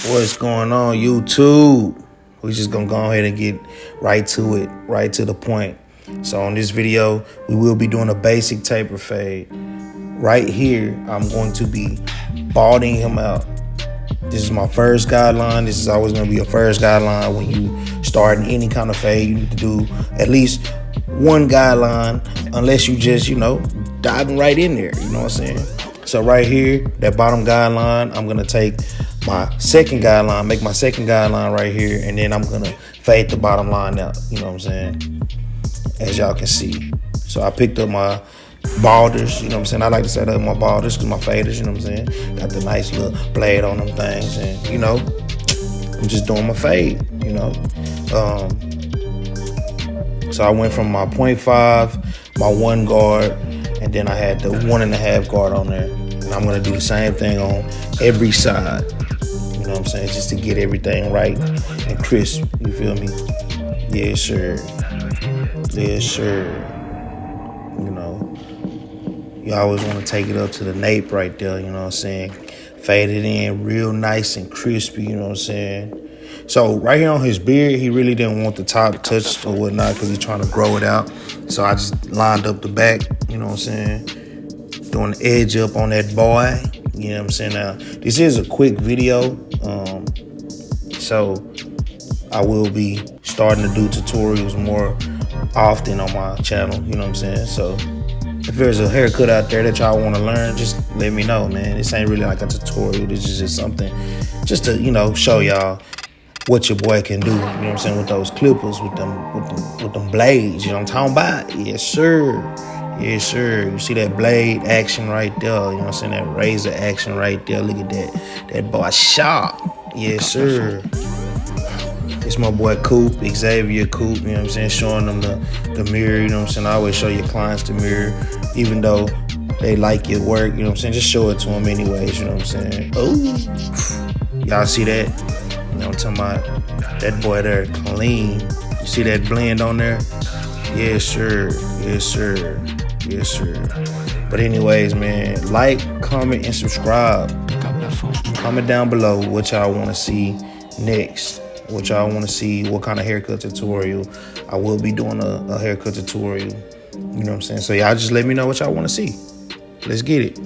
What's going on, YouTube? We're just gonna go ahead and get right to it, right to the point. So on this video, we will be doing a basic taper fade. Right here, I'm going to be balding him out. This is my first guideline. This is always gonna be your first guideline when you start any kind of fade. You need to do at least one guideline, unless you just, diving right in there. You know what I'm saying? So right here, that bottom guideline, I'm gonna take my second guideline, make my second guideline right here, and then I'm gonna fade the bottom line out. You know what I'm saying? As y'all can see. So I picked up my balders, you know what I'm saying? I like to set up my balders because my faders, you know what I'm saying? Got the nice little blade on them things, and I'm just doing my fade, So I went from my 0.5, my 1 guard, and then I had the 1.5 guard on there. And I'm gonna do the same thing on every side. You know what I'm saying? Just to get everything right and crisp, you feel me? Yes, sir. Yes, sir. You always want to take it up to the nape right there, you know what I'm saying? Fade it in real nice and crispy, you know what I'm saying? So right here on his beard, he really didn't want the top touched or whatnot because he's trying to grow it out. So I just lined up the back, you know what I'm saying? Doing the edge up on that boy, you know what I'm saying? Now, this is a quick video, so I will be starting to do tutorials more often on my channel, you know what I'm saying? So if there's a haircut out there that y'all want to learn, just let me know, man. This ain't really like a tutorial. This is just something just to, show y'all what your boy can do, you know what I'm saying, with those clippers, with them blades, you know what I'm talking about? Yes, sir. Yes, sir. You see that blade action right there, you know what I'm saying, that razor action right there. Look at that. That boy sharp. Yes, sir. It's my boy Coop, Xavier Coop, you know what I'm saying, showing them the mirror, you know what I'm saying. I always show your clients the mirror, even though they like your work, you know what I'm saying. Just show it to them anyways, you know what I'm saying. Oh, y'all see that? You know what I'm talking about? That boy there, clean. You see that blend on there? Yes, sir. Yes, sir. Yes, sir. But anyways, man, like, comment, and subscribe. Comment down below what y'all want to see next. What y'all want to see, what kind of haircut tutorial. I will be doing a haircut tutorial. You know what I'm saying? So y'all just let me know what y'all want to see. Let's get it.